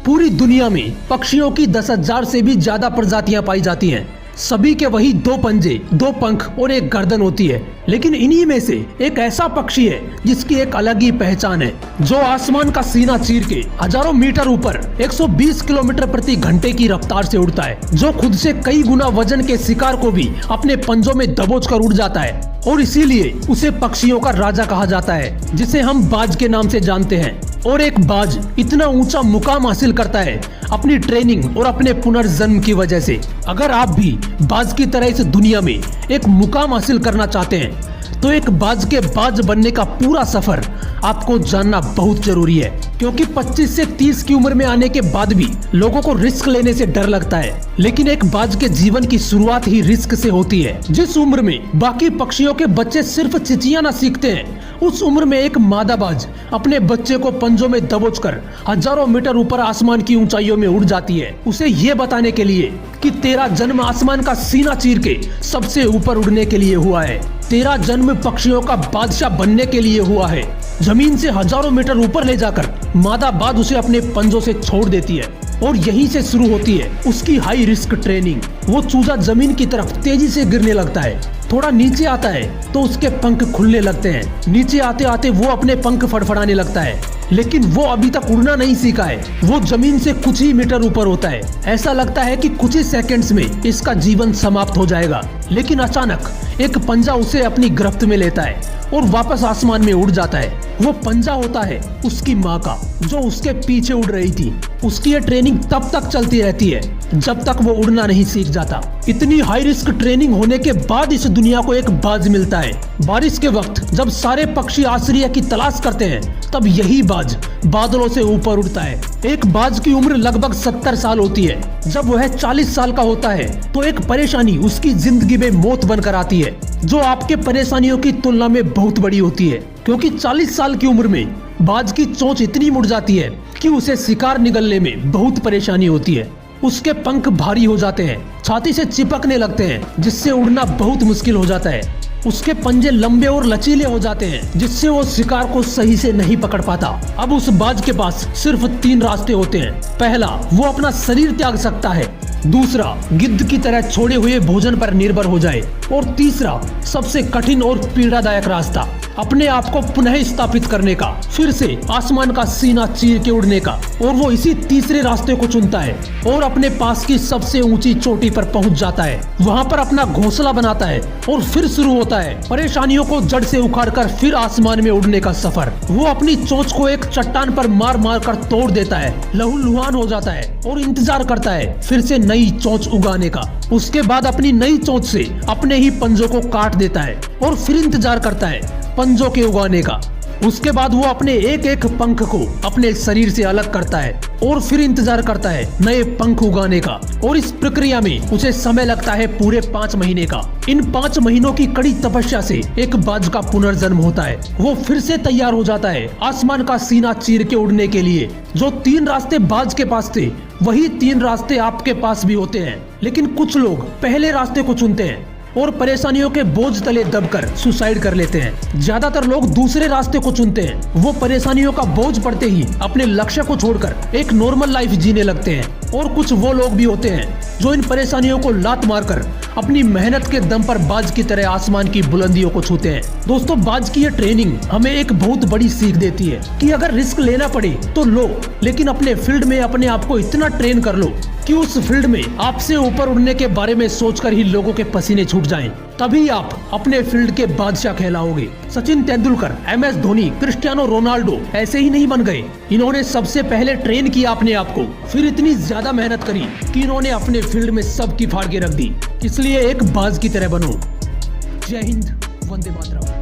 पूरी दुनिया में पक्षियों की 10,000 से भी ज्यादा प्रजातियां पाई जाती हैं। सभी के वही 2 पंजे, 2 पंख और एक गर्दन होती है। लेकिन इन्हीं में से एक ऐसा पक्षी है जिसकी एक अलग ही पहचान है, जो आसमान का सीना चीर के हजारों मीटर ऊपर 120 किलोमीटर प्रति घंटे की रफ्तार से उड़ता है, जो खुद से कई गुना वजन के शिकार को भी अपने पंजों में दबोच कर उड़ जाता है। और इसीलिए उसे पक्षियों का राजा कहा जाता है, जिसे हम बाज के नाम से जानते हैं। और एक बाज इतना ऊंचा मुकाम हासिल करता है अपनी ट्रेनिंग और अपने पुनर्जन्म की वजह से। अगर आप भी बाज की तरह इस दुनिया में एक मुकाम हासिल करना चाहते हैं, तो एक बाज के बाज बनने का पूरा सफर आपको जानना बहुत जरूरी है। क्योंकि 25 से 30 की उम्र में आने के बाद भी लोगों को रिस्क लेने से डर लगता है, लेकिन एक बाज के जीवन की शुरुआत ही रिस्क से होती है। जिस उम्र में बाकी पक्षियों के बच्चे सिर्फ चिचियाना सीखते हैं, उस उम्र में एक मादा बाज अपने बच्चे को पंजों में दबोचकर हजारों मीटर ऊपर आसमान की ऊंचाइयों में उड़ जाती है, उसे ये बताने के लिए कि तेरा जन्म आसमान का सीना चीर के सबसे ऊपर उड़ने के लिए हुआ है। तेरा जन्म पक्षियों का बादशाह बनने के लिए हुआ है। जमीन से हजारों मीटर ऊपर ले जाकर मादा बाज उसे अपने पंजों से छोड़ देती है और यहीं से शुरू होती है उसकी हाई रिस्क ट्रेनिंग। वो चूजा जमीन की तरफ तेजी से गिरने लगता है, थोड़ा नीचे आता है तो उसके पंख खुलने लगते हैं। नीचे आते आते वो अपने पंख फड़फड़ाने लगता है, लेकिन वो अभी तक उड़ना नहीं सीखा है। वो जमीन से कुछ ही मीटर ऊपर होता है। ऐसा लगता है कि कुछ ही सेकंड्स में इसका जीवन समाप्त हो जाएगा, लेकिन अचानक एक पंजा उसे अपनी गिरफ्त में लेता है और वापस आसमान में उड़ जाता है। वो पंजा होता है उसकी माँ का, जो उसके पीछे उड़ रही थी। उसकी ये ट्रेनिंग तब तक चलती रहती है जब तक वो उड़ना नहीं सीख जाता। इतनी हाई रिस्क ट्रेनिंग होने के बाद इस दुनिया को एक बाज मिलता है। बारिश के वक्त जब सारे पक्षी आश्रय की तलाश करते हैं, तब यही बाज बादलों से ऊपर उड़ता है। एक बाज की उम्र लगभग 70 साल होती है। जब वह 40 साल का होता है तो एक परेशानी उसकी जिंदगी में मौत बनकर आती है, जो आपके परेशानियों की तुलना में बहुत बड़ी होती है। क्योंकि 40 साल की उम्र में बाज की चोंच इतनी मुड़ जाती है कि उसे शिकार निगलने में बहुत परेशानी होती है। उसके पंख भारी हो जाते हैं, छाती से चिपकने लगते हैं, जिससे उड़ना बहुत मुश्किल हो जाता है। उसके पंजे लंबे और लचीले हो जाते हैं, जिससे वो शिकार को सही से नहीं पकड़ पाता। अब उस बाज के पास सिर्फ 3 रास्ते होते हैं। पहला, वो अपना शरीर त्याग सकता है। दूसरा, गिद्ध की तरह छोड़े हुए भोजन पर निर्भर हो जाए। और तीसरा, सबसे कठिन और पीड़ादायक रास्ता, अपने आप को पुनः स्थापित करने का, फिर से आसमान का सीना चीर के उड़ने का। और वो इसी तीसरे रास्ते को चुनता है और अपने पास की सबसे ऊंची चोटी पर पहुंच जाता है। वहां पर अपना घोंसला बनाता है और फिर शुरू होता है परेशानियों को जड़ से उखाड़कर फिर आसमान में उड़ने का सफर। वो अपनी चोंच को एक चट्टान पर मार मार कर तोड़ देता है, लहूलुहान हो जाता है और इंतजार करता है फिर से नई चोंच उगाने का। उसके बाद अपनी नई चोंच से अपने ही पंजों को काट देता है और फिर इंतजार करता है पंजों के उगाने का। उसके बाद वो अपने एक एक पंख को अपने शरीर से अलग करता है और फिर इंतजार करता है नए पंख उगाने का। और इस प्रक्रिया में उसे समय लगता है पूरे 5 महीने का। इन 5 महीनों की कड़ी तपस्या से एक बाज का पुनर्जन्म होता है। वो फिर से तैयार हो जाता है आसमान का सीना चीर के उड़ने के लिए। जो 3 रास्ते बाज के पास थे, वही 3 रास्ते आपके पास भी होते हैं। लेकिन कुछ लोग पहले रास्ते को चुनते हैं और परेशानियों के बोझ तले दबकर सुसाइड कर लेते हैं। ज्यादातर लोग दूसरे रास्ते को चुनते हैं। वो परेशानियों का बोझ पड़ते ही अपने लक्ष्य को छोड़कर एक नॉर्मल लाइफ जीने लगते हैं। और कुछ वो लोग भी होते हैं जो इन परेशानियों को लात मारकर अपनी मेहनत के दम पर बाज की तरह आसमान की बुलंदियों को छूते हैं। दोस्तों, बाज की ये ट्रेनिंग हमें एक बहुत बड़ी सीख देती है कि अगर रिस्क लेना पड़े तो लो, लेकिन अपने फील्ड में अपने आप को इतना ट्रेन कर लो कि उस फील्ड में आपसे ऊपर उड़ने के बारे में सोचकर ही लोगों के पसीने छूट जाएं। तभी आप अपने फील्ड के बादशाह कहलाओगे। Sachin Tendulkar, MS Dhoni, Cristiano Ronaldo ऐसे ही नहीं बन गए। इन्होंने सबसे पहले ट्रेन किया अपने आप को, फिर इतनी ज्यादा मेहनत करी कि इन्होंने अपने फील्ड में सबकी फाड़ के रख दी। इसलिए एक बाज की तरह बनो। जय हिंद, वंदे मातरम।